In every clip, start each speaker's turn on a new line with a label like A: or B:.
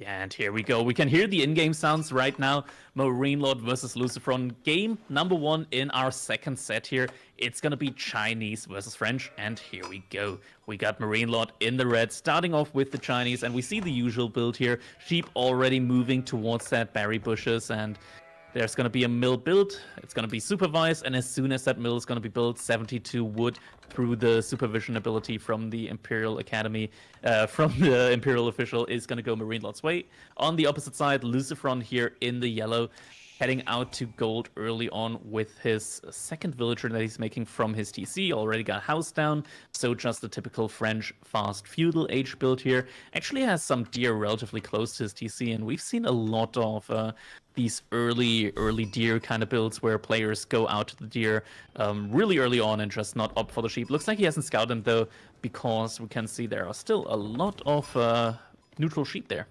A: Yeah, and here we go. We can hear the in-game sounds right now. MarineLorD versus LucifroN. Game number 1 in our second set here. It's going to be Chinese versus French. And here we go. We got MarineLorD in the red, starting off with the Chinese. And we see the usual build here. Sheep already moving towards that berry bushes. And there's going to be a mill built. It's going to be supervised. And as soon as that mill is going to be built, 72 wood through the supervision ability from the Imperial Academy, from the Imperial official, is going to go MarineLorD's way. On the opposite side, LucifroN here in the yellow, heading out to gold early on with his second villager that he's making from his TC. Already got house down, so just the typical French fast feudal age build here. Actually has some deer relatively close to his TC, and we've seen a lot of these early deer kind of builds where players go out to the deer really early on and just not opt for the sheep. Looks like he hasn't scouted them though, because we can see there are still a lot of neutral sheep there.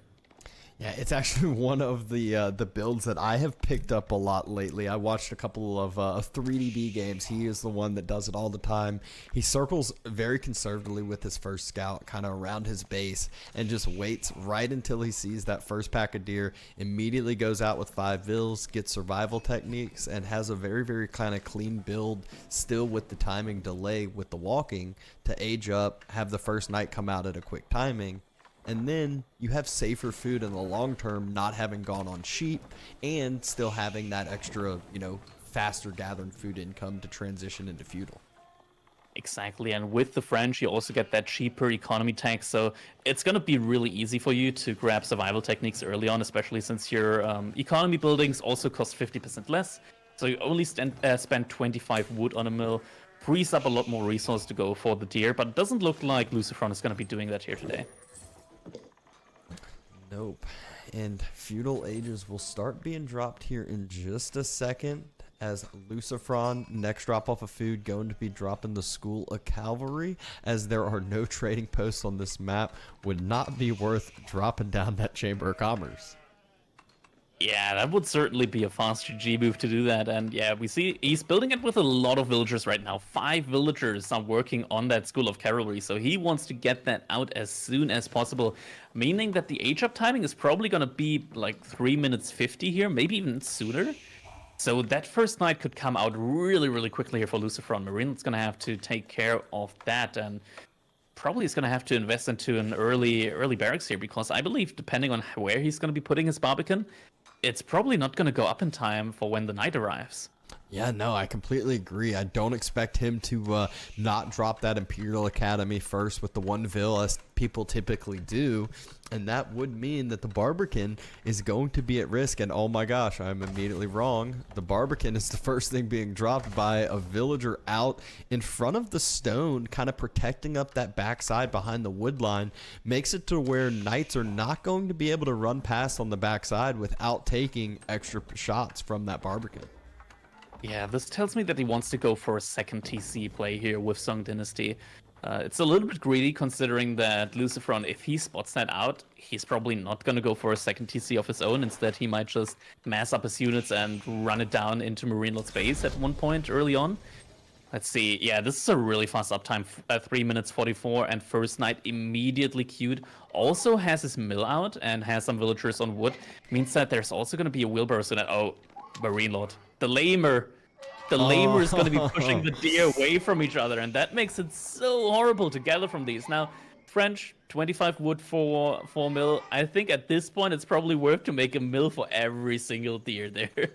B: Yeah, it's actually one of the builds that I have picked up a lot lately. I watched a couple of 3DB games. He is the one that does it all the time. He circles very conservatively with his first scout, kind of around his base, and just waits right until he sees that first pack of deer, immediately goes out with 5 vills, gets survival techniques, and has a very, very kind of clean build, still with the timing delay with the walking, to age up, have the first night come out at a quick timing. And then you have safer food in the long term, not having gone on sheep and still having that extra, faster gathering food income to transition into feudal.
A: Exactly, and with the French, you also get that cheaper economy tax, so it's going to be really easy for you to grab survival techniques early on, especially since your economy buildings also cost 50% less. So you only spend 25 wood on a mill, frees up a lot more resource to go for the deer, but it doesn't look like LucifroN is going to be doing that here today.
B: Nope. And feudal ages will start being dropped here in just a second, as LucifroN, next drop off of food, going to be dropping the School of Cavalry, as there are no trading posts on this map. Would not be worth dropping down that Chamber of Commerce.
A: Yeah, that would certainly be a fast GG move to do that. And yeah, we see he's building it with a lot of villagers right now. 5 villagers are working on that School of Cavalry, so he wants to get that out as soon as possible, meaning that the age-up timing is probably going to be like 3 minutes 50 here, maybe even sooner. So that first night could come out really, really quickly here for LucifroN. MarineLorD's going to have to take care of that, and probably is going to have to invest into an early barracks here, because I believe, depending on where he's going to be putting his Barbican, it's probably not going to go up in time for when the night arrives.
B: Yeah, no, I completely agree. I don't expect him to not drop that Imperial Academy first with the 1 vill, as people typically do. And that would mean that the Barbican is going to be at risk. And oh my gosh, I'm immediately wrong. The Barbican is the first thing being dropped by a villager out in front of the stone, kind of protecting up that backside behind the wood line. Makes it to where knights are not going to be able to run past on the backside without taking extra shots from that Barbican.
A: Yeah, this tells me that he wants to go for a second TC play here with Song Dynasty. It's a little bit greedy, considering that LucifroN, if he spots that out, he's probably not going to go for a second TC of his own. Instead, he might just mass up his units and run it down into MarineLorD's base at one point early on. Let's see. Yeah, this is a really fast uptime, 3 minutes 44, and first night immediately queued. Also has his mill out and has some villagers on wood. Means that there's also going to be a wheelbarrow soon. Oh, MarineLorD. The lamer is going to be pushing the deer away from each other, and that makes it so horrible to gather from these. Now, French, 25 wood for mill. I think at this point it's probably worth to make a mill for every single deer there.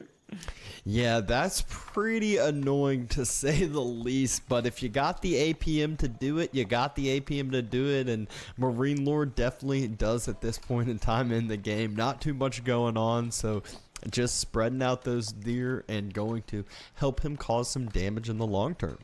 B: Yeah, that's pretty annoying to say the least, but if you got the APM to do it, you got the APM to do it, and MarineLorD definitely does at this point in time in the game. Not too much going on, so just spreading out those deer and going to help him cause some damage in the long term.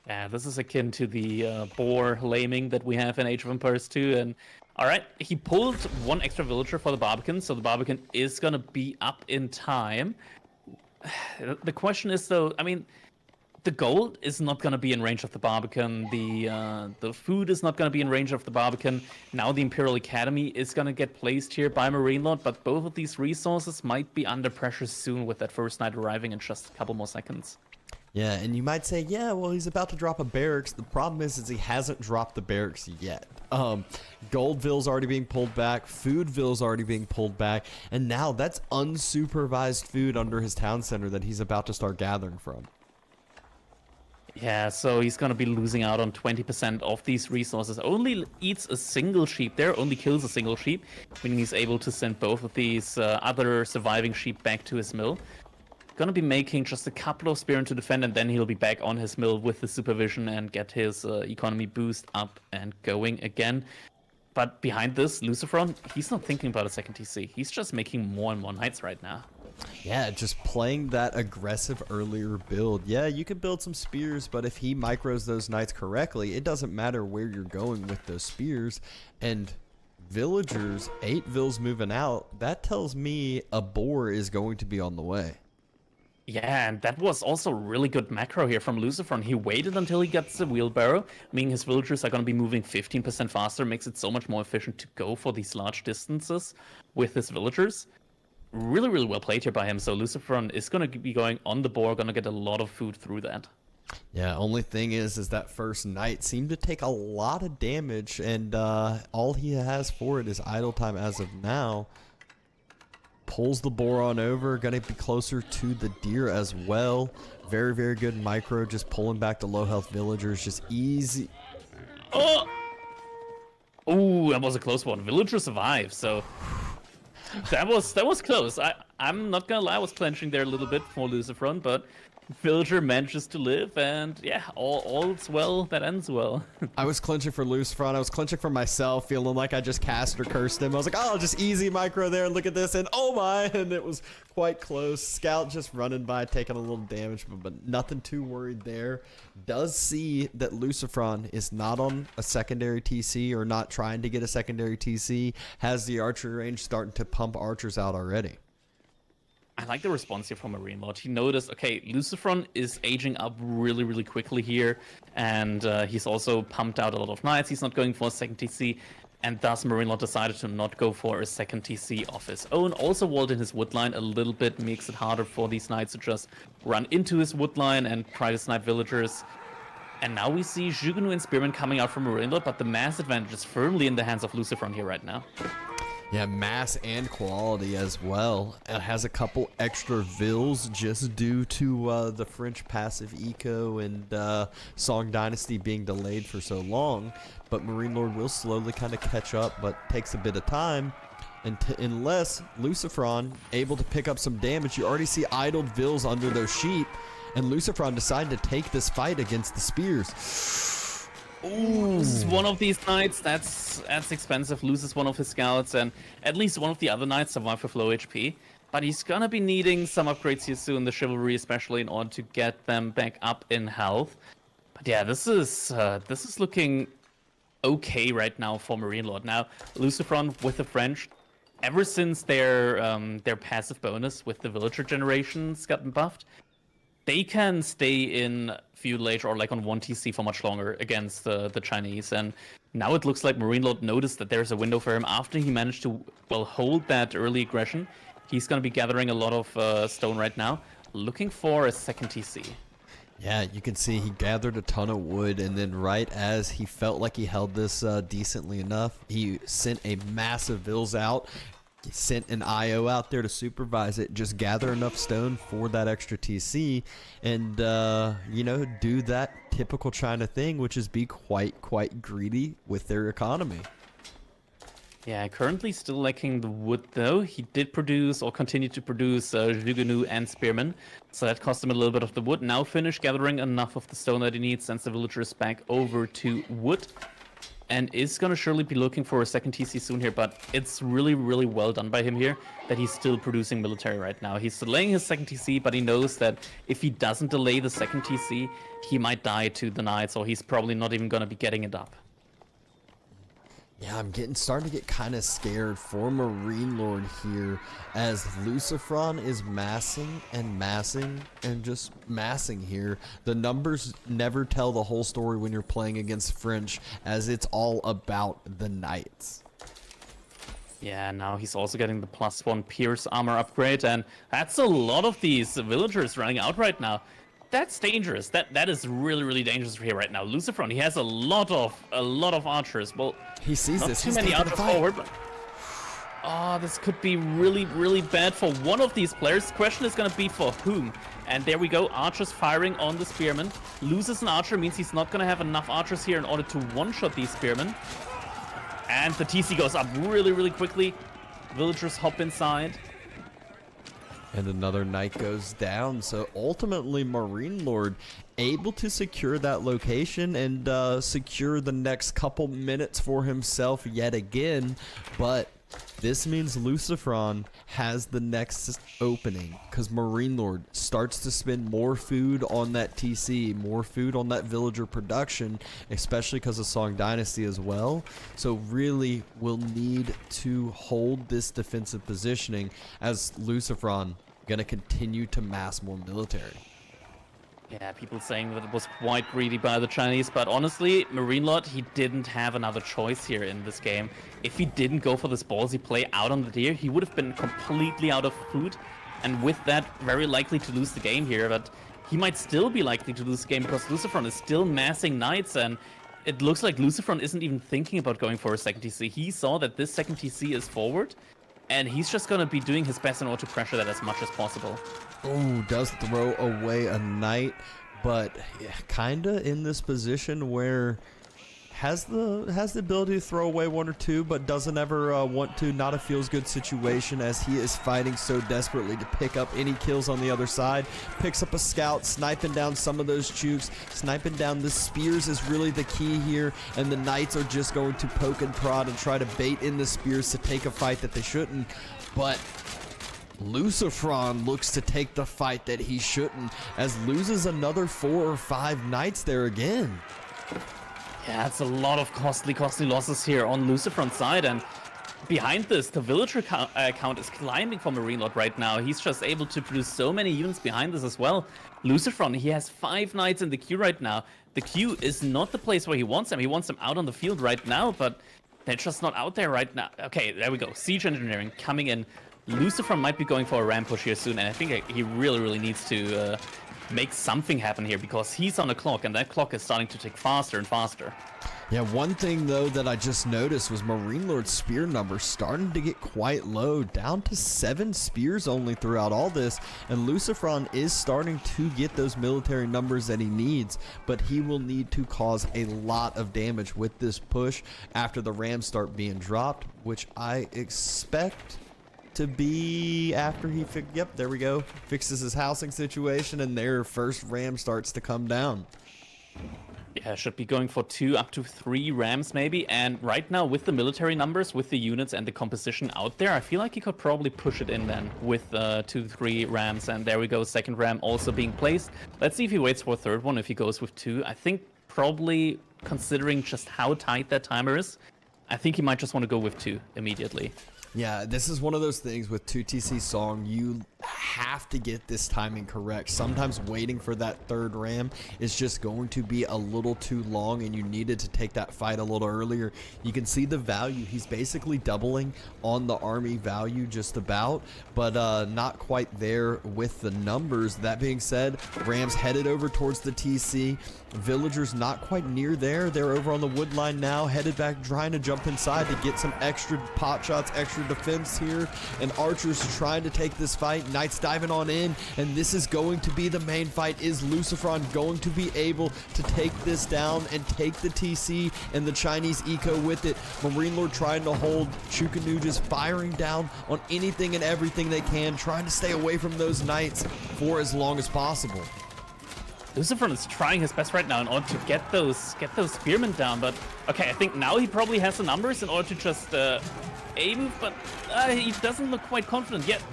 A: Yeah, this is akin to the boar laming that we have in Age of Empires 2. And all right, he pulled 1 extra villager for the Barbican, so the Barbican is going to be up in time. The question is, though, I mean, the gold is not going to be in range of the Barbican. The food is not going to be in range of the Barbican. Now the Imperial Academy is going to get placed here by MarineLorD, but both of these resources might be under pressure soon with that first night arriving in just a couple more seconds.
B: Yeah, and you might say, yeah, well, he's about to drop a barracks. The problem is he hasn't dropped the barracks yet. Goldville's already being pulled back. Foodville's already being pulled back. And now that's unsupervised food under his town center that he's about to start gathering from.
A: Yeah, so he's gonna be losing out on 20% of these resources. Only eats a single sheep there, only kills a single sheep, meaning he's able to send both of these other surviving sheep back to his mill. Gonna be making just a couple of spear to defend, and then he'll be back on his mill with the supervision and get his economy boost up and going again. But behind this, LucifroN, he's not thinking about a second TC. He's just making more and more knights right now.
B: Yeah, just playing that aggressive earlier build. Yeah, you can build some spears, but if he micros those knights correctly, it doesn't matter where you're going with those spears. And villagers, 8 vills moving out, that tells me a boar is going to be on the way.
A: Yeah, and that was also really good macro here from LucifroN. He waited until he gets the wheelbarrow, meaning his villagers are going to be moving 15% faster, makes it so much more efficient to go for these large distances with his villagers. Really, really well played here by him. So LucifroN is going to be going on the board, going to get a lot of food through that.
B: Yeah, only thing is that first knight seemed to take a lot of damage, and all he has for it is idle time as of now. Pulls the boar on over, gonna be closer to the deer as well. Very, very good micro, just pulling back the low health villagers, just easy.
A: Oh, that was a close one. Villager survived, so that was close. I'm not gonna lie, I was clenching there a little bit for LucifroN, but villager manages to live, and yeah, all's well that ends well.
B: I was clenching for LucifroN. I was clenching for myself, feeling like I just cast or cursed him. I was like, oh, just easy micro there. Look at this, and oh my, and it was quite close. Scout just running by, taking a little damage, but nothing too worried there. Does see that LucifroN is not on a secondary TC or not trying to get a secondary TC. Has the archery range starting to pump archers out already.
A: I like the response here from MarineLorD. He noticed, okay, LucifroN is aging up really, really quickly here, and he's also pumped out a lot of knights. He's not going for a second TC, and thus MarineLorD decided to not go for a second TC of his own. Also walled in his woodline a little bit, makes it harder for these knights to just run into his woodline and try to snipe villagers. And now we see Jugunu and Spearman coming out from MarineLorD, but the mass advantage is firmly in the hands of LucifroN here right now.
B: Yeah, mass and quality as well. It has a couple extra vills just due to the French passive eco and Song Dynasty being delayed for so long. But MarineLorD will slowly kind of catch up, but takes a bit of time. And unless LucifroN able to pick up some damage, you already see idled vills under those sheep. And LucifroN decided to take this fight against the spears.
A: Ooh, this is one of these knights that's expensive, loses one of his scouts, and at least one of the other knights survive with low HP. But he's gonna be needing some upgrades here soon, the chivalry especially, in order to get them back up in health. But yeah, this is looking okay right now for MarineLorD. Now, LucifroN with the French, ever since their passive bonus with the villager generations gotten buffed, they can stay in feudal age or like on 1 TC for much longer against the Chinese. And now it looks like MarineLorD noticed that there's a window for him after he managed to, well, hold that early aggression. He's going to be gathering a lot of stone right now, looking for a second TC.
B: Yeah, you can see he gathered a ton of wood, and then right as he felt like he held this decently enough, he sent a massive vills out. Sent an IO out there to supervise it, just gather enough stone for that extra TC, and you know, do that typical China thing, which is be quite greedy with their economy.
A: Yeah, currently still lacking the wood though. He did produce or continue to produce Jugunu and Spearman, so that cost him a little bit of the wood. Now finished gathering enough of the stone that he needs, sends the villagers back over to wood. And is going to surely be looking for a second TC soon here, but it's really, really well done by him here that he's still producing military right now. He's delaying his second TC, but he knows that if he doesn't delay the second TC, he might die to the knights, or he's probably not even going to be getting it up.
B: Yeah, I'm starting to get kind of scared for MarineLorD here, as LucifroN is massing and just massing here. The numbers never tell the whole story when you're playing against French, as it's all about the knights.
A: Yeah, now he's also getting the +1 Pierce armor upgrade, and that's a lot of these villagers running out right now. That's dangerous. That is really, really dangerous here right now. LucifroN, he has a lot of archers. Well,
B: He sees
A: not
B: this.
A: too
B: He's
A: many
B: taking the
A: archers
B: fight.
A: forward, but oh, this could be really, really bad for one of these players. The question is going to be for whom. And there we go, archers firing on the spearmen. Loses an archer means he's not going to have enough archers here in order to one-shot these spearmen. And the TC goes up really, really quickly. Villagers hop inside.
B: And another knight goes down. So ultimately, MarineLorD able to secure that location and secure the next couple minutes for himself yet again. But this means LucifroN has the next opening because MarineLorD starts to spend more food on that TC, more food on that villager production, especially because of Song Dynasty as well. So really will need to hold this defensive positioning as LucifroN going to continue to mass more military.
A: Yeah, people saying that it was quite greedy by the Chinese, but honestly, MarineLorD, he didn't have another choice here in this game. If he didn't go for this ballsy play out on the deer, he would have been completely out of food, and with that, very likely to lose the game here, but he might still be likely to lose the game because LucifroN is still massing knights, and it looks like LucifroN isn't even thinking about going for a second TC. He saw that this second TC is forward, and he's just going to be doing his best in order to pressure that as much as possible.
B: Oh, does throw away a knight, but yeah, kinda in this position where has the ability to throw away one or two, but doesn't ever want to. Not a feels good situation as he is fighting so desperately to pick up any kills on the other side. Picks up a scout, sniping down some of those chooks, sniping down the spears is really the key here, and the knights are just going to poke and prod and try to bait in the spears to take a fight that they shouldn't. But LucifroN looks to take the fight that he shouldn't, as loses another 4 or 5 knights there again.
A: Yeah, it's a lot of costly losses here on LucifroN's side, and behind this, the villager count is climbing for MarineLorD right now. He's just able to produce so many units behind this as well. LucifroN, he has 5 knights in the queue right now. The queue is not the place where he wants them. He wants them out on the field right now, but they're just not out there right now. Okay, there we go. Siege engineering coming in. LucifroN might be going for a ram push here soon, and I think he really needs to make something happen here because he's on a clock, and that clock is starting to tick faster and faster.
B: Yeah, one thing though that I just noticed was MarineLorD's spear number starting to get quite low, down to 7 spears only throughout all this, and LucifroN is starting to get those military numbers that he needs, but he will need to cause a lot of damage with this push after the rams start being dropped, which I expect to be after he yep, there we go, fixes his housing situation and their first ram starts to come down.
A: Yeah, should be going for 2 up to 3 rams maybe, and right now with the military numbers, with the units and the composition out there, I feel like he could probably push it in then with 2-3 rams, and there we go, second ram also being placed. Let's see if he waits for a third one, if he goes with 2. I think probably considering just how tight that timer is, I think he might just want to go with 2 immediately.
B: Yeah, this is one of those things with 2TC Song, you have to get this timing correct. Sometimes waiting for that third ram is just going to be a little too long, and you needed to take that fight a little earlier. You can see the value. He's basically doubling on the army value just about, but not quite there with the numbers. That being said, rams headed over towards the TC. Villagers not quite near there. They're over on the wood line now, headed back, trying to jump inside to get some extra pot shots, extra defense here, and archers trying to take this fight. Knights diving on in, and this is going to be the main fight. Is LucifroN going to be able to take this down and take the TC and the Chinese eco with it? MarineLorD trying to hold. Chukanu just firing down on anything and everything they can, trying to stay away from those knights for as long as possible.
A: LucifroN is trying his best right now in order to get those spearmen down, but okay, I think now he probably has the numbers in order to just aim, but he doesn't look quite confident yet.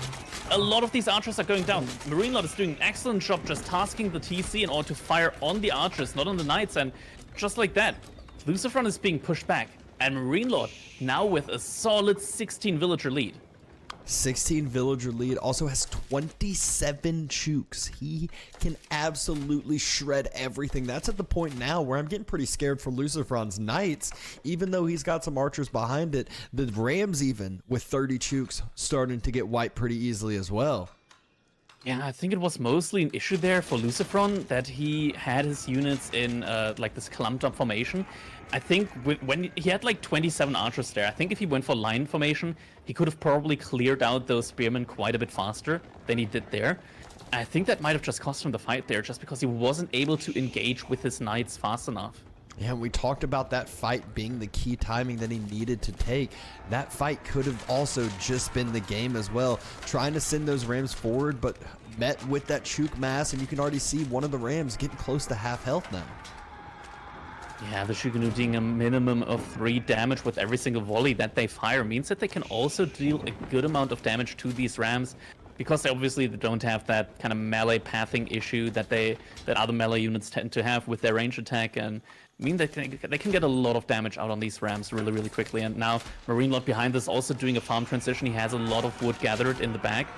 A: A lot of these archers are going down. MarineLorD is doing an excellent job just tasking the TC in order to fire on the archers, not on the knights, and just like that, LucifroN is being pushed back, and MarineLorD now with a solid 16 villager lead.
B: 16 villager lead, also has 27 chooks. He can absolutely shred everything. That's at the point now where I'm getting pretty scared for LucifroN's knights, even though he's got some archers behind it. The rams, even with 30 chooks, starting to get wiped pretty easily as well.
A: Yeah, I think it was mostly an issue there for LucifroN that he had his units in like this clumped up formation. I think when he had like 27 archers there, I think if he went for line formation, he could have probably cleared out those spearmen quite a bit faster than he did there. I think that might have just cost him the fight there, just because he wasn't able to engage with his knights fast enough.
B: Yeah, we talked about that fight being the key timing that he needed to take. That fight could have also just been the game as well. Trying to send those rams forward, but met with that chook mass, and you can already see one of the rams getting close to half health now.
A: Yeah, the Shuganu doing a minimum of 3 damage with every single volley that they fire means that they can also deal a good amount of damage to these rams, because obviously they don't have that kind of melee pathing issue that other melee units tend to have with their range attack, and mean that they can get a lot of damage out on these rams really, really quickly. And now MarineLorD behind this also doing a farm transition. He has a lot of wood gathered in the back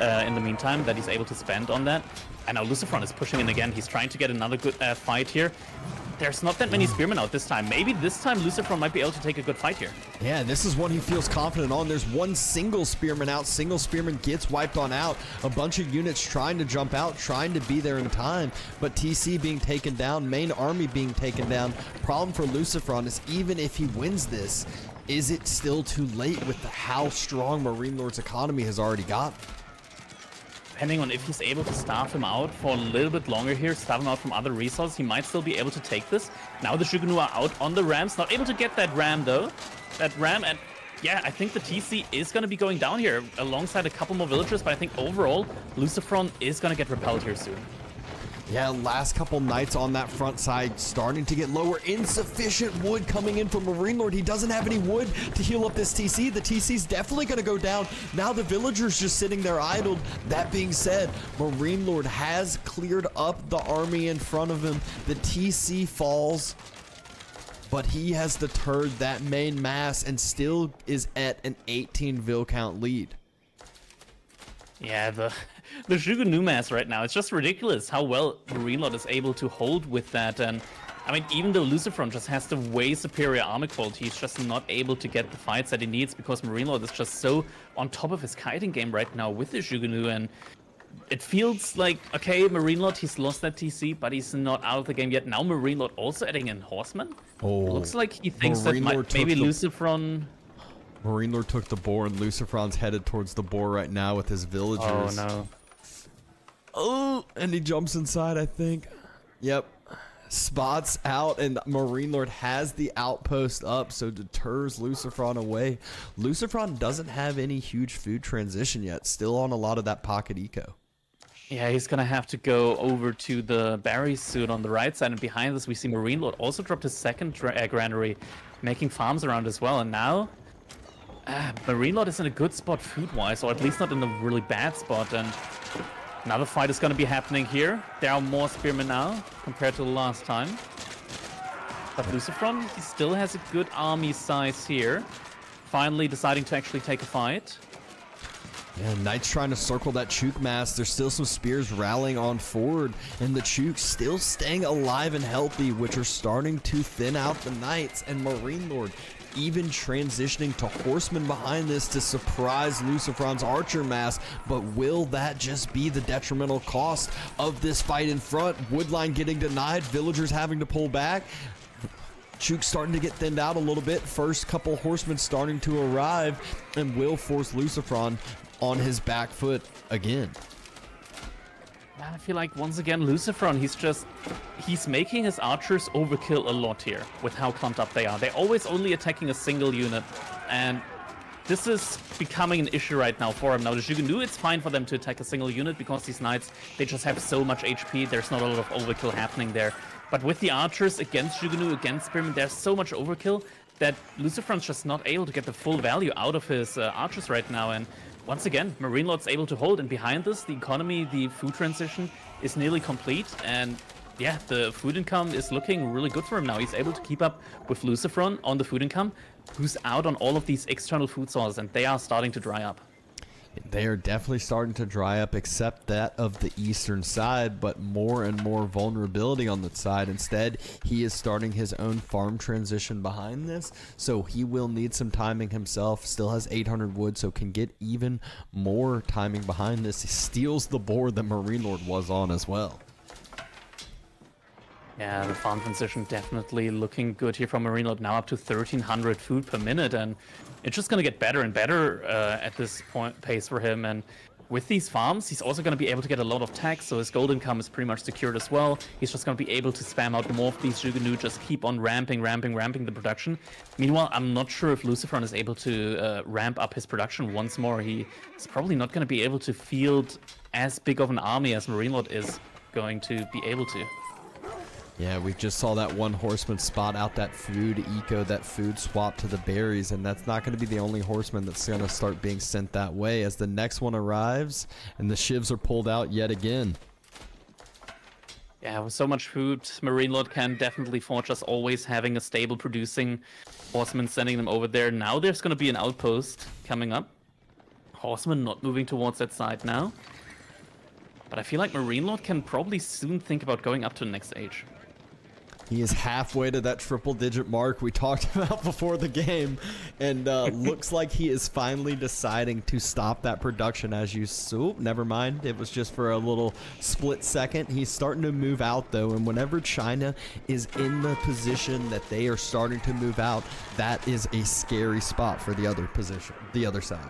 A: in the meantime that he's able to spend on that. And now LucifroN is pushing in again. He's trying to get another good fight here. There's not that many spearmen out this time. Maybe this time LucifroN might be able to take a good fight here.
B: Yeah, this is one he feels confident on. There's one single spearman out. Single spearman gets wiped on out. A bunch of units trying to jump out, trying to be there in time. But TC being taken down, main army being taken down. Problem for LucifroN is even if he wins this, is it still too late with how strong MarineLorD's economy has already got?
A: Depending on if he's able to starve him out for a little bit longer here, starve him out from other resources, he might still be able to take this. Now the Shuganu are out on the rams, not able to get that ram though. That ram, and yeah, I think the TC is going to be going down here alongside a couple more villagers, but I think overall, LucifroN is going to get repelled here soon.
B: Yeah, last couple knights on that front side starting to get lower. Insufficient wood coming in from MarineLorD. He doesn't have any wood to heal up this TC. The TC's definitely going to go down. Now the villagers just sitting there idled. That being said, MarineLorD has cleared up the army in front of him. The TC falls, but he has deterred that main mass and still is at an 18 vill count lead.
A: Yeah, the Shuganu mass right now, it's just ridiculous how well MarineLorD is able to hold with that. And I mean, even though LucifroN just has the way superior armor quality, he's just not able to get the fights that he needs because MarineLorD is just so on top of his kiting game right now with the Shuganu. And it feels like, okay, MarineLorD, he's lost that TC, but he's not out of the game yet. Now MarineLorD also adding in Horsemen.
B: Oh,
A: looks like he thinks that maybe LucifroN...
B: MarineLorD took the boar, and LucifroN's headed towards the boar right now with his villagers.
A: Oh, no.
B: Oh, and he jumps inside, I think. Yep. Spots out, and MarineLorD has the outpost up, so deters LucifroN away. LucifroN doesn't have any huge food transition yet. Still on a lot of that pocket eco.
A: Yeah, he's gonna have to go over to the berry soon on the right side, and behind us we see MarineLorD also dropped his second granary, making farms around as well, and now... MarineLorD is in a good spot food-wise, or at least not in a really bad spot, and another fight is going to be happening here. There are more spearmen now compared to the last time. But LucifroN, he still has a good army size here. Finally deciding to actually take a fight.
B: Yeah, Knights trying to circle that Chook mass. There's still some spears rallying on forward, and the Chooks still staying alive and healthy, which are starting to thin out the Knights, and MarineLorD even transitioning to horsemen behind this to surprise LucifroN's archer mass. But will that just be the detrimental cost of this fight in front? Woodline getting denied, villagers having to pull back. Chook starting to get thinned out a little bit. First couple horsemen starting to arrive, and will force LucifroN on his back foot again.
A: I feel like once again LucifroN, he's making his archers overkill a lot here with how clumped up they are. They're always only attacking a single unit, and this is becoming an issue right now for him. Now the Shuganu, it's fine for them to attack a single unit because these knights, they just have so much HP, there's not a lot of overkill happening there. But with the archers against Shuganu, against Spearmen, there's so much overkill that LucifroN's just not able to get the full value out of his archers right now. And once again, MarineLorD's able to hold, and behind this, the economy, the food transition is nearly complete, and yeah, the food income is looking really good for him now. He's able to keep up with LucifroN on the food income, who's out on all of these external food sources, and they are starting to dry up.
B: They are definitely starting to dry up, except that of the eastern side, but more and more vulnerability on that side. Instead, he is starting his own farm transition behind this, so he will need some timing himself. Still has 800 wood, so can get even more timing behind this. He steals the board that MarineLorD was on as well.
A: Yeah, the farm transition definitely looking good here from MarineLorD, now up to 1,300 food per minute, and it's just going to get better and better at this point pace for him. And with these farms, he's also going to be able to get a lot of tax, so his gold income is pretty much secured as well. He's just going to be able to spam out more of these Jugunu, just keep on ramping the production. Meanwhile, I'm not sure if LucifroN is able to ramp up his production once more. He is probably not going to be able to field as big of an army as MarineLorD is going to be able to.
B: Yeah, we just saw that one horseman spot out that food eco, that food swap to the berries, and that's not going to be the only horseman that's going to start being sent that way as the next one arrives and the shivs are pulled out yet again.
A: Yeah, with so much food, MarineLorD can definitely forge us always having a stable producing horseman, sending them over there. Now there's going to be an outpost coming up. Horseman not moving towards that side now. But I feel like MarineLorD can probably soon think about going up to the next age.
B: He is halfway to that triple-digit mark we talked about before the game, and looks like he is finally deciding to stop that production as you saw. Never mind, it was just for a little split second. He's starting to move out, though, and whenever China is in the position that they are starting to move out, that is a scary spot for the other position, the other side.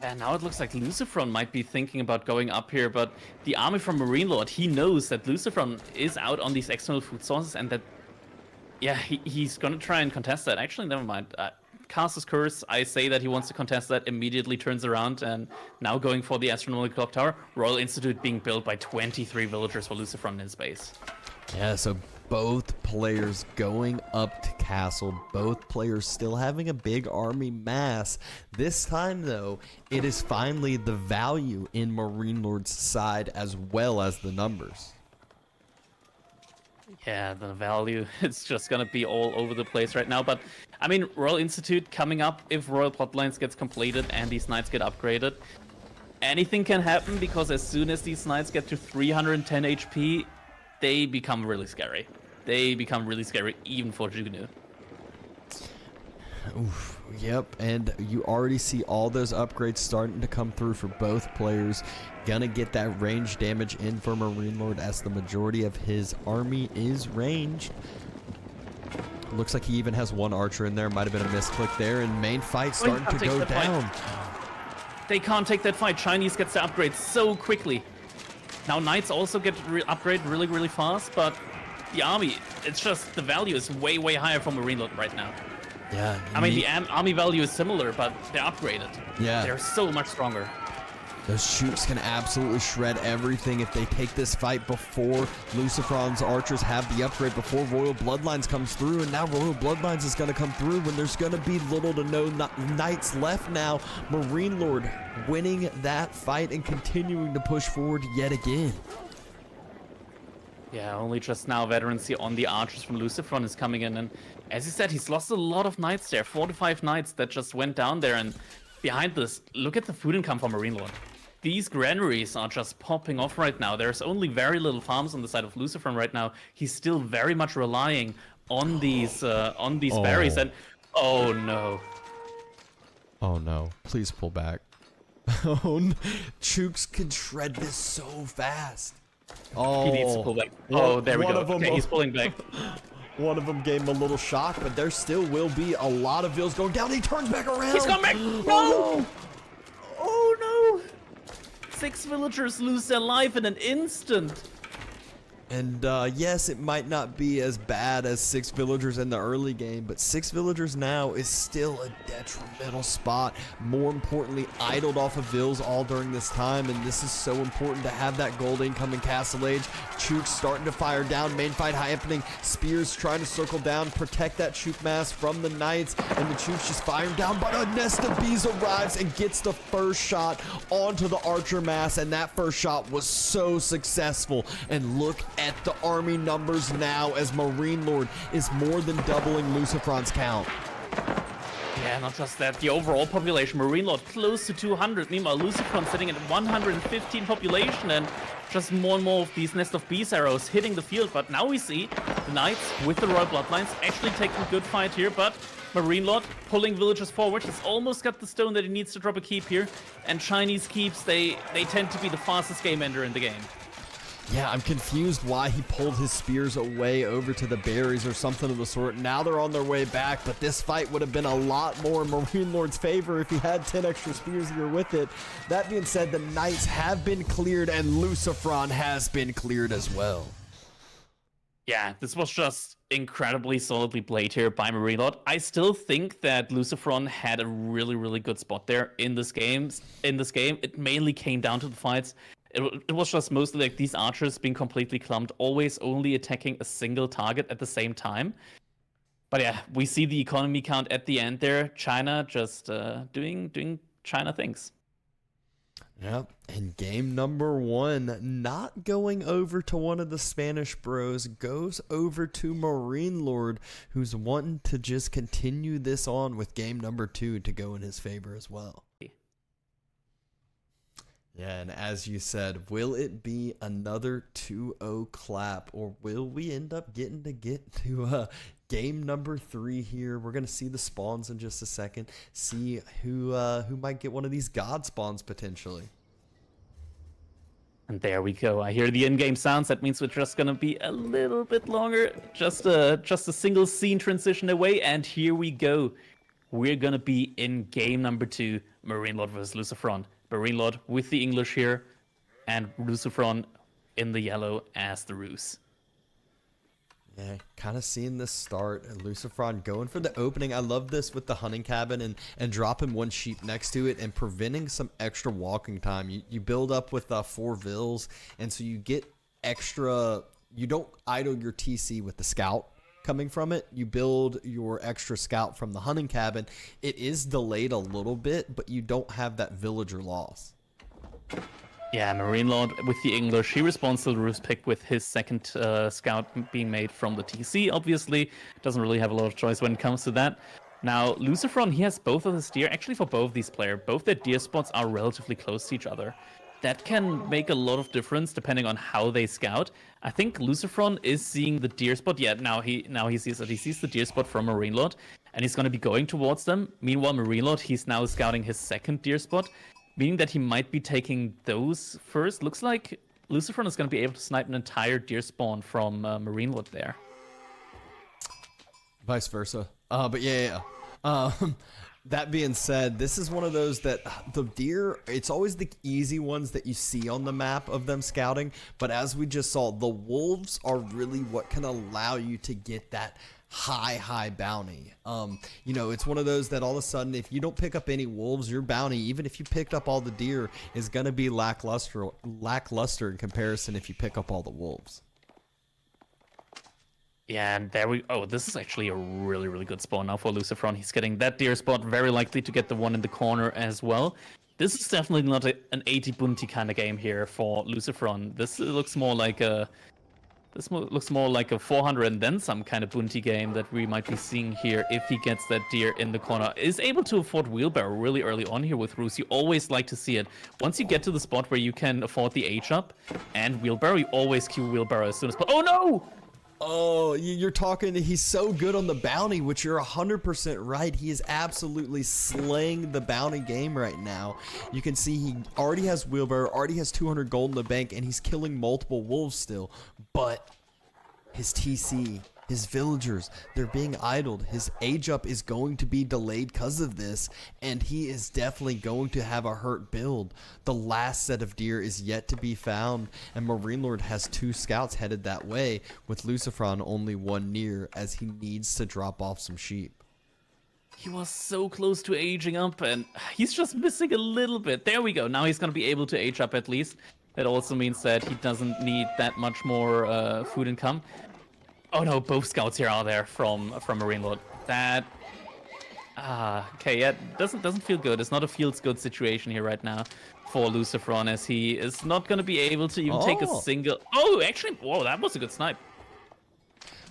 A: And now it looks like LucifroN might be thinking about going up here, but the army from MarineLorD, he knows that LucifroN is out on these external food sources and that, yeah, he's going to try and contest that. Actually, never mind. Cast his curse. I say that he wants to contest that, immediately turns around and now going for the astronomical clock tower. Royal Institute being built by 23 villagers for LucifroN in his base.
B: Yeah, so both players going up to castle, both players still having a big army mass. This time, though, it is finally the value in MarineLorD's side as well as the numbers.
A: Yeah, the value, it's just going to be all over the place right now. But, I mean, Royal Institute coming up, if Royal Plotlines gets completed and these knights get upgraded, anything can happen, because as soon as these knights get to 310 HP, they become really scary. They become really scary, even for Jugunu.
B: Oof, yep, and you already see all those upgrades starting to come through for both players. Gonna get that range damage in for MarineLorD as the majority of his army is ranged. Looks like he even has one archer in there. Might have been a misclick there, and main fight starting to go down.
A: They can't take that fight. Chinese gets the upgrade so quickly. Now knights also get upgrade really, really fast, but the army, it's just the value is way, way higher for MarineLorD right now.
B: Yeah.
A: I mean, the army value is similar, but they're upgraded.
B: Yeah.
A: They're so much stronger.
B: Those Shooks can absolutely shred everything if they take this fight before LucifroN's archers have the upgrade, before Royal Bloodlines comes through. And now Royal Bloodlines is going to come through when there's going to be little to no knights left now. MarineLorD winning that fight and continuing to push forward yet again.
A: Yeah, only just now veterancy on the archers from LucifroN is coming in. And as you said, he's lost a lot of knights there. 4 to 5 knights that just went down there. And behind this, look at the food income for MarineLorD. These granaries are just popping off right now. There's only very little farms on the side of LucifroN right now. He's still very much relying on these berries. And oh no.
B: Oh no. Please pull back. Oh no. Chooks can shred this so fast. Oh,
A: he needs to pull back. Oh, there we go. Okay, he's pulling back.
B: One of them gave him a little shock, but there still will be a lot of vills going down. He turns back around.
A: He's gone back. No! Oh no! 6 villagers lose their life in an instant.
B: And yes, it might not be as bad as 6 villagers in the early game, but 6 villagers now is still a detrimental spot. More importantly, idled off of vills all during this time, and this is so important to have that gold income in Castle Age. Chooks starting to fire down, main fight happening. Spears trying to circle down, protect that Chook mass from the knights, and the Chooks just firing down, but a nest of bees arrives and gets the first shot onto the archer mass, and that first shot was so successful. And look at the army numbers now as MarineLorD is more than doubling LucifroN's count.
A: Yeah, not just that. The overall population, MarineLorD close to 200. Meanwhile, LucifroN sitting at 115 population, and just more and more of these Nest of Beast arrows hitting the field. But now we see the Knights with the Royal Bloodlines actually taking a good fight here, but MarineLorD pulling villagers forward. He's almost got the stone that he needs to drop a keep here. And Chinese keeps, they tend to be the fastest game ender in the game.
B: Yeah, I'm confused why he pulled his spears away over to the berries or something of the sort. Now they're on their way back, but this fight would have been a lot more in MarineLorD's favor if he had 10 extra spears here with it. That being said, the Knights have been cleared and LucifroN has been cleared as well.
A: Yeah, this was just incredibly solidly played here by MarineLorD. I still think that LucifroN had a really, really good spot there in this game. It mainly came down to the fights. It was just mostly like these archers being completely clumped, always only attacking a single target at the same time. But yeah, we see the economy count at the end there. China just doing China things.
B: Yep, and game number 1, not going over to one of the Spanish bros, goes over to MarineLorD, who's wanting to just continue this on with game number 2 to go in his favor as well. Yeah, and as you said, will it be another 2-0 clap, or will we end up getting to game number 3 here? We're going to see the spawns in just a second, see who might get one of these god spawns potentially.
A: And there we go. I hear the in-game sounds. That means we're just going to be a little bit longer. Just a single scene transition away, and here we go. We're going to be in game number 2, MarineLorD versus LucifroN. MarineLorD with the English here, and LucifroN in the yellow as the Rus.
B: Yeah, kind of seeing this start. LucifroN going for the opening. I love this with the hunting cabin and dropping one sheep next to it and preventing some extra walking time. You build up with 4 vills, and so you get extra. You don't idle your TC with the scout coming from it. You build your extra scout from the hunting cabin. It is delayed a little bit, but you don't have that villager loss.
A: Yeah, MarineLorD with the English. He responds to the Rus pick with his second scout being made from the TC, obviously. Doesn't really have a lot of choice when it comes to that. Now, LucifroN, he has both of his deer. Actually, for both these players, both their deer spots are relatively close to each other. That can make a lot of difference depending on how they scout. I think LucifroN is seeing the deer spot. Yeah, now he sees it. He sees the deer spot from MarineLorD, and he's going to be going towards them. Meanwhile, MarineLorD, he's now scouting his second deer spot, meaning that he might be taking those first. Looks like LucifroN is going to be able to snipe an entire deer spawn from MarineLorD there.
B: Vice versa. But yeah. That being said, this is one of those that the deer, it's always the easy ones that you see on the map of them scouting. But as we just saw, the wolves are really what can allow you to get that high bounty. It's one of those that all of a sudden, if you don't pick up any wolves, your bounty, even if you picked up all the deer, is going to be lackluster in comparison if you pick up all the wolves.
A: Yeah, and there we... Oh, this is actually a really, really good spawn now for LucifroN. He's getting that deer spot, very likely to get the one in the corner as well. This is definitely not an 80 bounty kind of game here for LucifroN. This looks more like a... This looks more like a 400 and then some kind of bounty game that we might be seeing here if he gets that deer in the corner. Is able to afford wheelbarrow really early on here with Rus. You always like to see it. Once you get to the spot where you can afford the H-up and wheelbarrow, you always queue wheelbarrow as soon as... Oh no!
B: Oh, you're talking, he's so good on the bounty, which you're 100% right. He is absolutely slaying the bounty game right now. You can see he already has wheelbarrow, already has 200 gold in the bank, and he's killing multiple wolves still. But his TC, his villagers, they're being idled. His age up is going to be delayed because of this, and he is definitely going to have a hurt build. The last set of deer is yet to be found, and MarineLorD has 2 scouts headed that way, with LucifroN only 1 near, as he needs to drop off some sheep.
A: He was so close to aging up, and he's just missing a little bit. There we go. Now he's going to be able to age up at least. That also means that he doesn't need that much more food income. Oh no, both scouts here are there from MarineLorD. That... okay, yeah, doesn't feel good. It's not a feels good situation here right now for LucifroN, as he is not going to be able to even take a single... Oh, actually, whoa, that was a good snipe.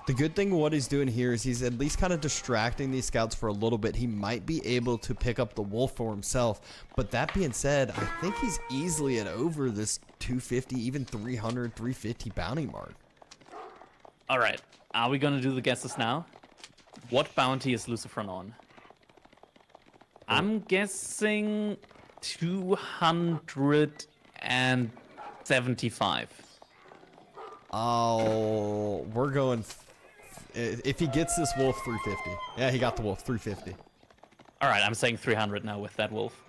B: The good thing what he's doing here is he's at least kind of distracting these scouts for a little bit. He might be able to pick up the wolf for himself. But that being said, I think he's easily at over this 250, even 300, 350 bounty mark.
A: All right. Are we going to do the guesses now? What bounty is LucifroN on? I'm guessing 275.
B: Oh, we're going... If he gets this wolf, 350. Yeah, he got the wolf, 350.
A: All right, I'm saying 300 now with that wolf.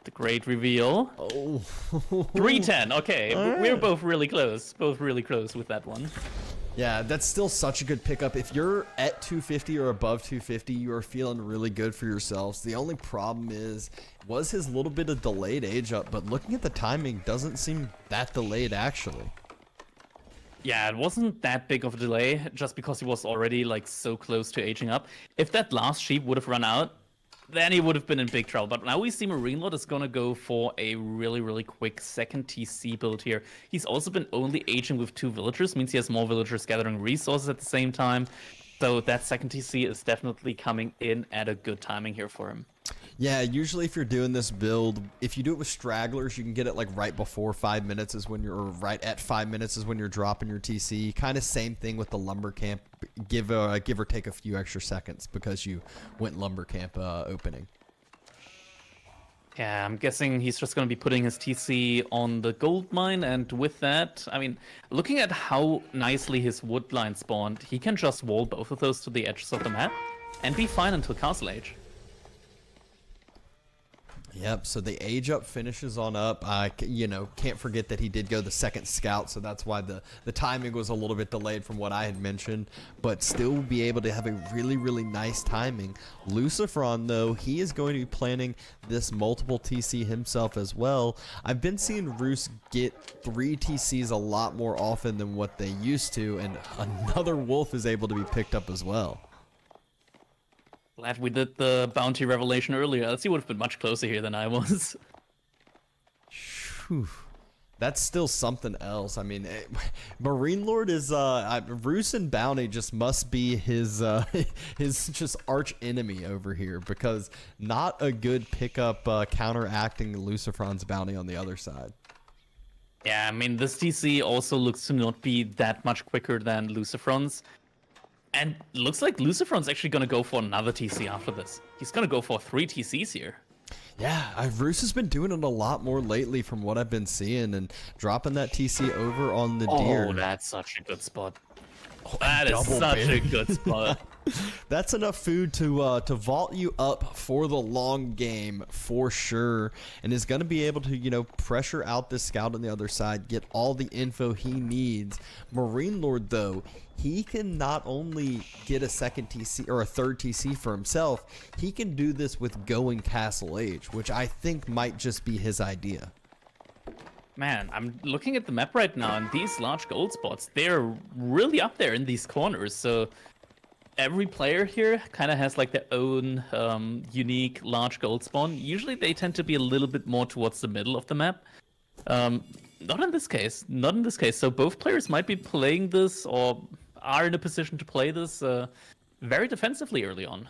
A: The great reveal.
B: Oh.
A: 310. Okay,
B: All
A: we're
B: right.
A: both really close. Both really close with that one.
B: Yeah, that's still such a good pickup. If you're at 250 or above 250, you are feeling really good for yourselves. The only problem was his little bit of delayed age up, but looking at the timing, doesn't seem that delayed actually.
A: Yeah, it wasn't that big of a delay, just because he was already like so close to aging up. If that last sheep would have run out, then he would have been in big trouble. But now we see MarineLorD is going to go for a really, really quick second TC build here. He's also been only aging with 2 villagers, means he has more villagers gathering resources at the same time. So that second TC is definitely coming in at a good timing here for him.
B: Yeah, usually if you're doing this build, if you do it with stragglers, you can get it like right before 5 minutes is when or right at 5 minutes is when you're dropping your TC. Kind of same thing with the lumber camp, give or take a few extra seconds because you went lumber camp opening.
A: Yeah, I'm guessing he's just going to be putting his TC on the gold mine, and with that, I mean, looking at how nicely his wood line spawned, he can just wall both of those to the edges of the map and be fine until Castle Age.
B: Yep, so the age up finishes on up. Can't forget that he did go the second scout, so that's why the timing was a little bit delayed from what I had mentioned, but still be able to have a really, really nice timing. LucifroN, though, he is going to be planning this multiple TC himself as well. I've been seeing Roos get 3 TCs a lot more often than what they used to, and another wolf is able to be picked up as well.
A: Glad we did the bounty revelation earlier. Else he would have been much closer here than I was.
B: Whew. That's still something else. I mean, MarineLorD is Roos and Bounty just must be his his just arch enemy over here, because not a good pickup counteracting LucifroN's Bounty on the other side.
A: Yeah, I mean, this TC also looks to not be that much quicker than LucifroN's. And looks like LucifroN's actually going to go for another TC after this. He's going to go for 3 TCs here.
B: Yeah, Roos has been doing it a lot more lately from what I've been seeing, and dropping that TC over on the deer.
A: Oh, that's such a good spot. That is
B: double
A: such
B: baby.
A: a good spot.
B: That's enough food to vault you up for the long game for sure, and is going to be able to, pressure out this scout on the other side, get all the info he needs. MarineLorD, though, he can not only get a second TC or a third TC for himself, he can do this with going Castle Age, which I think might just be his idea.
A: Man, I'm looking at the map right now, and these large gold spots, they're really up there in these corners. So every player here kind of has like their own unique large gold spawn. Usually they tend to be a little bit more towards the middle of the map. Not in this case. Not in this case. So both players might be playing this, or are in a position to play this very defensively early on.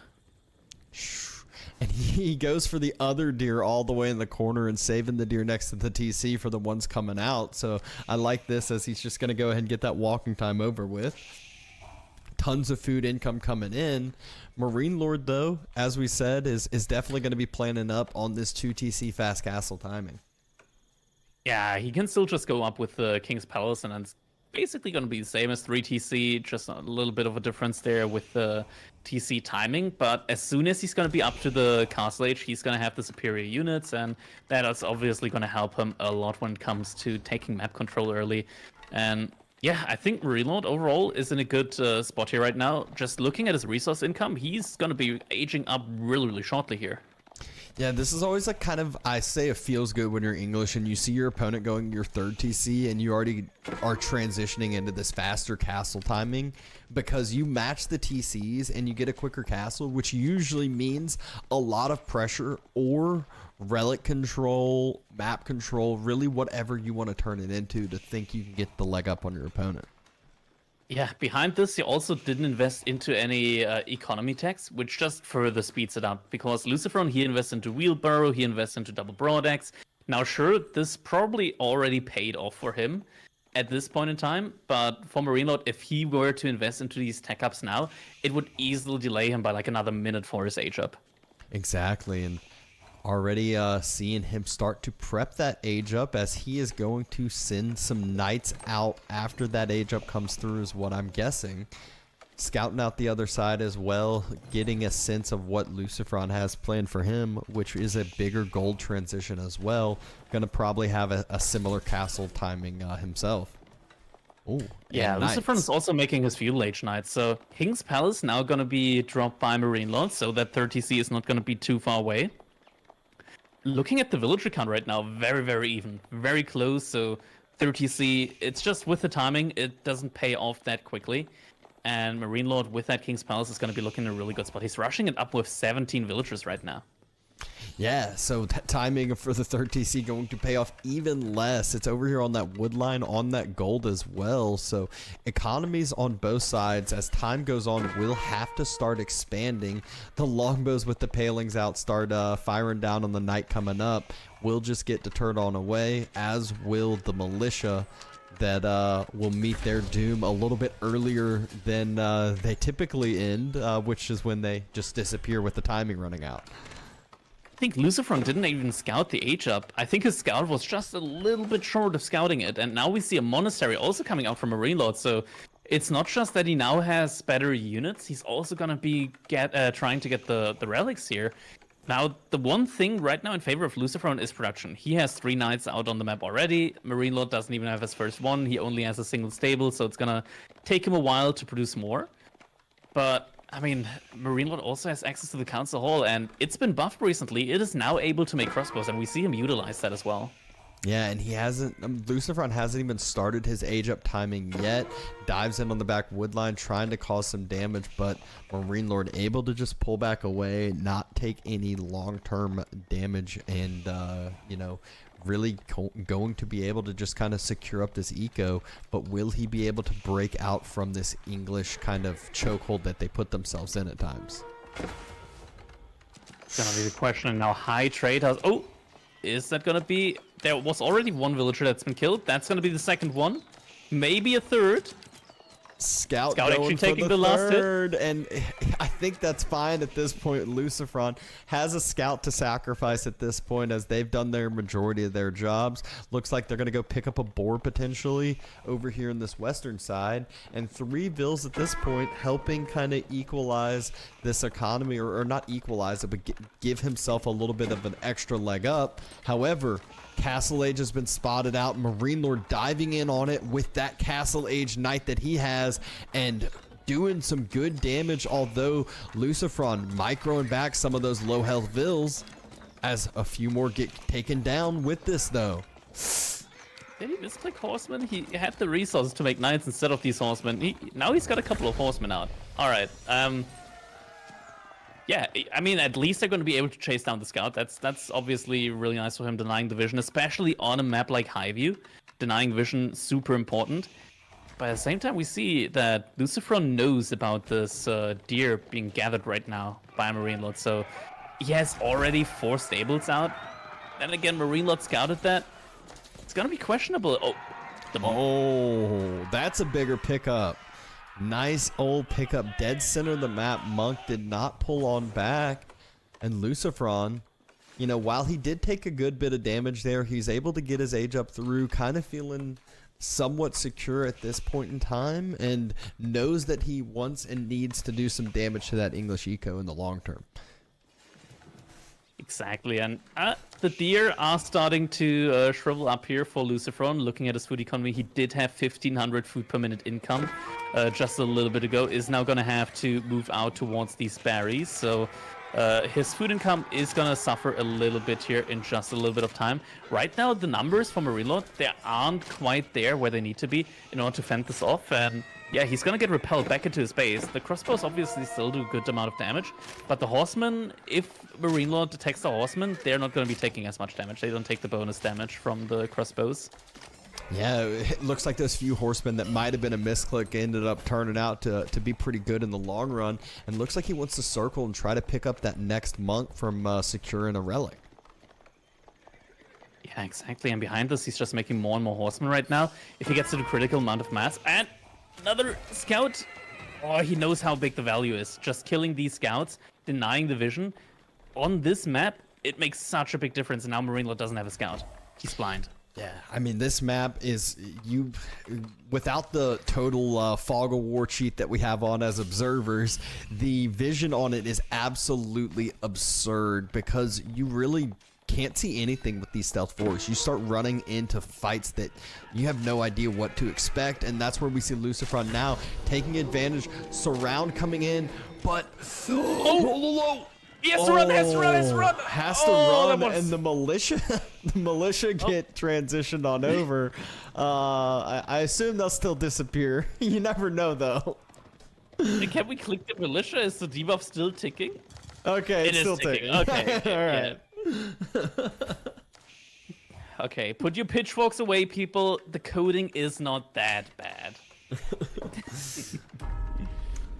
B: And he goes for the other deer all the way in the corner and saving the deer next to the TC for the ones coming out. So I like this, as he's just going to go ahead and get that walking time over with. Tons of food income coming in. MarineLorD, though, as we said, is definitely going to be planning up on this 2 TC fast castle timing.
A: Yeah, he can still just go up with the King's Palace, and it's basically going to be the same as 3 TC, just a little bit of a difference there with the TC timing. But as soon as he's going to be up to the Castle Age, he's going to have the superior units, and that is obviously going to help him a lot when it comes to taking map control early. And yeah, I think MarineLorD overall is in a good spot here right now. Just looking at his resource income, he's going to be aging up really, really shortly here.
B: Yeah, this is always like kind of, I say it feels good when you're English and you see your opponent going your third TC and you already are transitioning into this faster castle timing, because you match the TCs and you get a quicker castle, which usually means a lot of pressure or relic control, map control, really whatever you want to turn it into to think you can get the leg up on your opponent.
A: Yeah, behind this, he also didn't invest into any economy techs, which just further speeds it up. Because LucifroN, he invests into wheelbarrow, he invests into double broadaxe. Now, sure, this probably already paid off for him at this point in time, but for MarineLorD, if he were to invest into these tech ups now, it would easily delay him by like another minute for his age up.
B: Exactly, and already seeing him start to prep that age up as he is going to send some knights out after that age up comes through is what I'm guessing. Scouting out the other side as well, getting a sense of what LucifroN has planned for him, which is a bigger gold transition as well. Going to probably have a similar castle timing himself. Oh,
A: yeah, LucifroN is also making his feudal age knights. So King's Palace now going to be dropped by MarineLorD, so that 30C is not going to be too far away. Looking at the villager count right now, very, very even. Very close, so 30C, it's just with the timing, it doesn't pay off that quickly. And MarineLorD with that King's Palace is going to be looking in a really good spot. He's rushing it up with 17 villagers right now.
B: Yeah, so that timing for the 30C going to pay off even less. It's over here on that wood line, on that gold as well. So economies on both sides, as time goes on, will have to start expanding. The longbows with the palings out start firing down on the knight coming up. Will just get deterred on away, as will the militia that will meet their doom a little bit earlier than they typically end, which is when they just disappear with the timing running out.
A: I think LucifroN didn't even scout the age up. I think his scout was just a little bit short of scouting it. And now we see a monastery also coming out from MarineLorD. So it's not just that he now has better units. He's also going to be trying to get the relics here. Now, the one thing right now in favor of LucifroN is production. He has 3 knights out on the map already. MarineLorD doesn't even have his first one. He only has a single stable. So it's going to take him a while to produce more. But I mean, MarineLorD also has access to the Council Hall, and it's been buffed recently. It is now able to make crossbows, and we see him utilize that as well.
B: Yeah, and he hasn't, LucifroN hasn't even started his age up timing yet. Dives in on the back wood line, trying to cause some damage, but MarineLorD able to just pull back away, not take any long-term damage, and, you know, really going to be able to just kind of secure up this eco. But will he be able to break out from this English kind of chokehold that they put themselves in at times?
A: It's gonna be the question. Now, high trade house. Oh, is that gonna be? There was already one villager that's been killed. That's gonna be the second one, maybe a third.
B: Scout
A: actually taking the last hit,
B: and I think that's fine at this point. LucifroN has a scout to sacrifice at this point, as they've done their majority of their jobs. Looks like they're going to go pick up a board potentially over here in this western side, and 3 vills at this point, helping kind of equalize this economy, or not equalize it, but give himself a little bit of an extra leg up. However, Castle Age has been spotted out. MarineLorD diving in on it with that Castle Age knight that he has, and doing some good damage, although LucifroN microing back some of those low health vills, as a few more get taken down with this though.
A: Did he misclick horsemen? He had the resources to make knights instead of these horsemen. Now he's got a couple of horsemen out. All right. Yeah, I mean, at least they're going to be able to chase down the scout. That's obviously really nice for him, denying the vision, especially on a map like Highview. Denying vision, super important. But at the same time, we see that LucifroN knows about this deer being gathered right now by MarineLorD. So he has already 4 stables out. Then again, MarineLorD scouted that. It's going to be questionable.
B: Oh, that's a bigger pickup. Nice old pickup, dead center of the map. Monk did not pull on back, and LucifroN, you know, while he did take a good bit of damage there, he's able to get his age up through, kind of feeling somewhat secure at this point in time, and knows that he wants and needs to do some damage to that English eco in the long term.
A: Exactly, and the deer are starting to shrivel up here for LucifroN. Looking at his food economy, he did have 1,500 food per minute income just a little bit ago. Is now going to have to move out towards these berries, so his food income is going to suffer a little bit here in just a little bit of time. Right now, the numbers for MarineLorD, they aren't quite there where they need to be in order to fend this off, and yeah, he's going to get repelled back into his base. The crossbows obviously still do a good amount of damage, but the horsemen, if MarineLorD detects the horsemen, they're not going to be taking as much damage. They don't take the bonus damage from the crossbows.
B: Yeah, it looks like those few horsemen that might have been a misclick ended up turning out to be pretty good in the long run. And looks like he wants to circle and try to pick up that next monk from securing a relic.
A: Yeah, exactly. And behind this, he's just making more and more horsemen right now. If he gets to the critical amount of mass, and another scout. Oh, he knows how big the value is. Just killing these scouts, denying the vision. On this map, it makes such a big difference. And now MarineLorD doesn't have a scout. He's blind.
B: Yeah, I mean, this map is, without the total fog of war cheat that we have on as observers, the vision on it is absolutely absurd because you really can't see anything with these stealth fours. You start running into fights that you have no idea what to expect, and that's where we see LucifroN now taking advantage. Surround coming in, but
A: He has to run, has to run, has to run.
B: Has to run, and the militia, get transitioned on over. I assume they'll still disappear. You never know, though.
A: Can we click the militia? Is the debuff still ticking?
B: Okay, it's still ticking.
A: Okay, all right. Okay, put your pitchforks away, people. The coding is not that bad.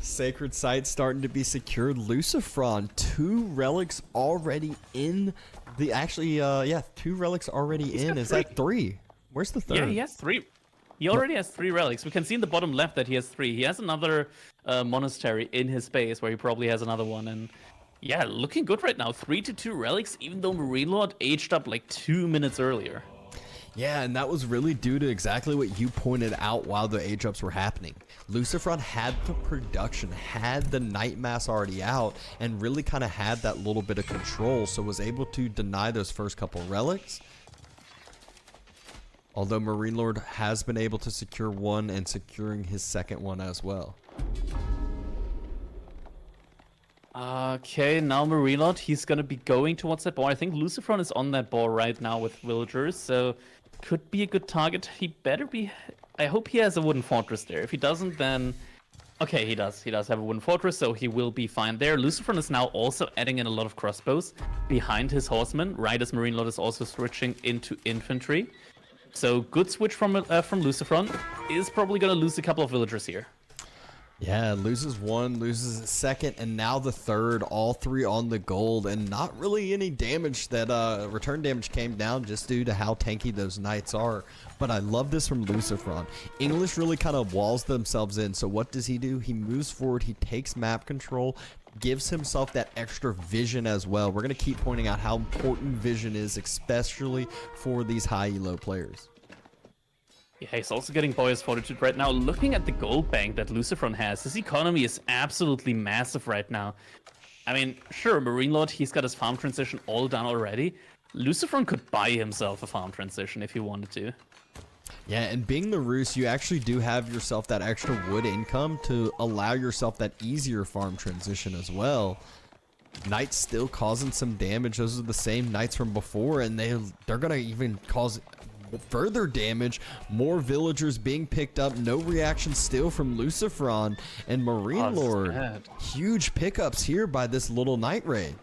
B: Sacred site starting to be secured. LucifroN, 2 relics already in the. Actually, yeah, 2 relics already in. Is that 3? Where's the 3rd?
A: Yeah, he has 3. He already has 3 relics. We can see in the bottom left that he has 3. He has another monastery in his base where he probably has another one. And yeah, looking good right now. 3-2 relics, even though MarineLorD aged up like 2 minutes earlier.
B: Yeah, and that was really due to exactly what you pointed out while the age ups were happening. LucifroN had the production, had the night mass already out, and really kind of had that little bit of control, so was able to deny those first couple relics. Although MarineLorD has been able to secure one and securing his second one as well.
A: Okay, now MarineLorD, he's gonna be going towards that ball. I think LucifroN is on that ball right now with villagers, so could be a good target. He better be. I hope he has a wooden fortress there. If he doesn't, then okay, he does. He does have a wooden fortress, so he will be fine there. LucifroN is now also adding in a lot of crossbows behind his horsemen, right as MarineLorD is also switching into infantry. So good switch from LucifroN. Is probably gonna lose a couple of villagers here.
B: Yeah, loses 1, loses a second, and now the 3rd, all 3 on the gold, and not really any damage that return damage came down just due to how tanky those knights are. But I love this from LucifroN. English really kind of walls themselves in, so what does he do? He moves forward, he takes map control, gives himself that extra vision as well. We're going to keep pointing out how important vision is, especially for these high elo players.
A: Yeah, he's also getting Boy's Fortitude right now. Looking at the gold bank that LucifroN has, his economy is absolutely massive right now. I mean, sure, MarineLorD, he's got his farm transition all done already. LucifroN could buy himself a farm transition if he wanted to.
B: Yeah, and being the Roos, you actually do have yourself that extra wood income to allow yourself that easier farm transition as well. Knights still causing some damage. Those are the same knights from before, and they're going to even cause further damage. More villagers being picked up. No reaction still from LucifroN and MarineLorD. Huge pickups here by this little night raid.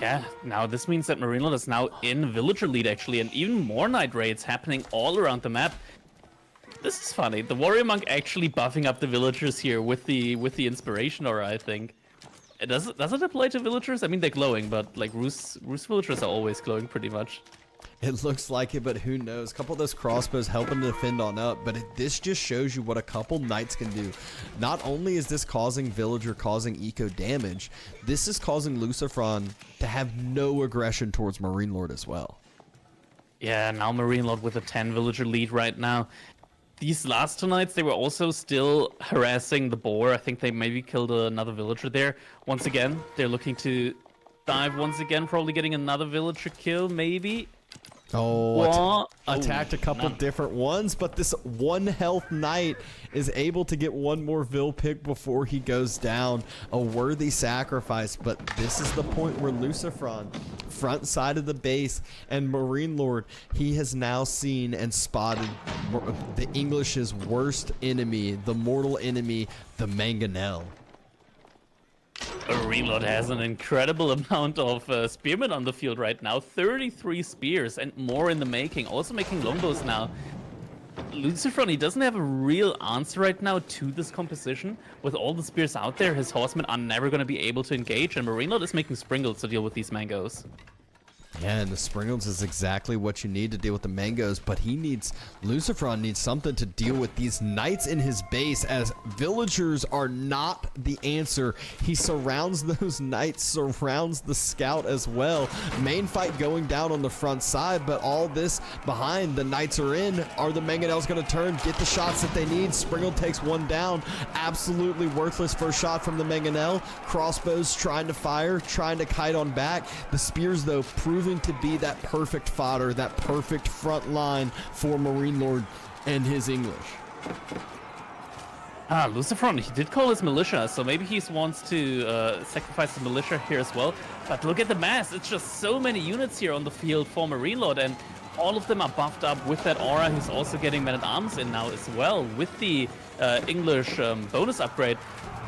A: Yeah, now this means that MarineLorD is now in villager lead actually, and even more night raids happening all around the map. This is funny. The warrior monk actually buffing up the villagers here with the inspiration aura, I think. Does it apply to villagers? I mean, they're glowing, but like Roos villagers are always glowing pretty much.
B: It looks like it, but who knows? A couple of those crossbows helping to defend on up, but this just shows you what a couple knights can do. Not only is this causing villager causing eco damage, this is causing LucifroN to have no aggression towards MarineLorD as well.
A: Yeah, now MarineLorD with a 10 villager lead right now. These last 2 nights, they were also still harassing the boar. I think they maybe killed another villager there. Once again, they're looking to dive once again, probably getting another villager kill, maybe.
B: Oh, attacked a couple different ones, but this 1 health knight is able to get 1 more vill pick before he goes down. A worthy sacrifice, but this is the point where LucifroN, front side of the base, and MarineLorD, he has now seen and spotted the English's worst enemy, the mortal enemy, the Mangonel.
A: MarineLorD has an incredible amount of spearmen on the field right now. 33 spears and more in the making. Also making longbows now. LucifroN, he doesn't have a real answer right now to this composition. With all the spears out there, his horsemen are never going to be able to engage, and MarineLorD is making Springles to deal with these mangoes.
B: Yeah, and the Springles is exactly what you need to deal with the mangoes, but LucifroN needs something to deal with these knights in his base, as villagers are not the answer. He surrounds those knights, surrounds the scout as well. Main fight going down on the front side, but all this behind, the knights are in. Are the mangonels going to turn, get the shots that they need? Springle takes one down. Absolutely worthless first shot from the mangonel. Crossbows trying to fire, trying to kite on back. The spears, though, proving to be that perfect fodder, that perfect front line for MarineLorD and his English.
A: LucifroN, he did call his militia, so maybe he wants to sacrifice the militia here as well. But look at the mass. It's just so many units here on the field for MarineLorD, and all of them are buffed up with that aura. He's also getting men-at-arms in now as well with the English bonus upgrade.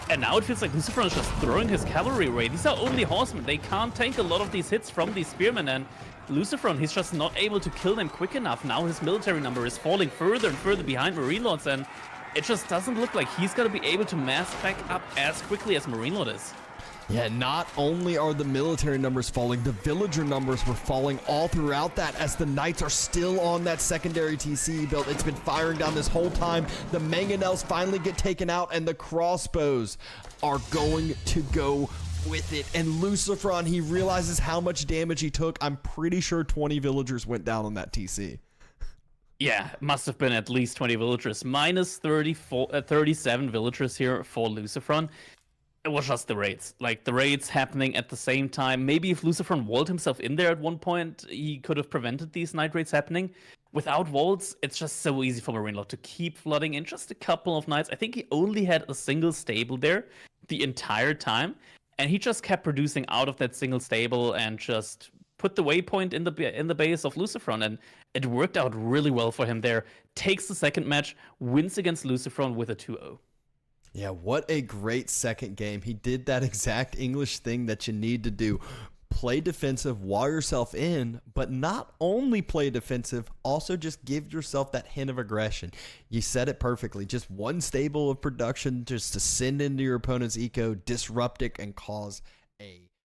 A: And now it feels like LucifroN is just throwing his cavalry away. These are only horsemen. They can't tank a lot of these hits from these spearmen. And LucifroN, he's just not able to kill them quick enough. Now his military number is falling further and further behind MarineLorD's. And it just doesn't look like he's going to be able to mass back up as quickly as MarineLorD is.
B: Yeah, not only are the military numbers falling, the villager numbers were falling all throughout that, as the knights are still on that secondary TC build. It's been firing down this whole time. The mangonels finally get taken out, and the crossbows are going to go with it. And LucifroN, he realizes how much damage he took. I'm pretty sure 20 villagers went down on that TC.
A: Yeah, must have been at least 20 villagers. Minus 37 villagers here for LucifroN. It was just the raids. Like, the raids happening at the same time. Maybe if LucifroN walled himself in there at one point, he could have prevented these night raids happening. Without walls, it's just so easy for MarineLorD to keep flooding in just a couple of nights. I think he only had a single stable there the entire time, and he just kept producing out of that single stable and just put the waypoint in the base of LucifroN, and it worked out really well for him there. Takes the second match, wins against LucifroN with a 2-0.
B: Yeah, what a great second game. He did that exact English thing that you need to do. Play defensive, wall yourself in, but not only play defensive, also just give yourself that hint of aggression. You said it perfectly. Just one stable of production just to send into your opponent's eco, disrupt it, and cause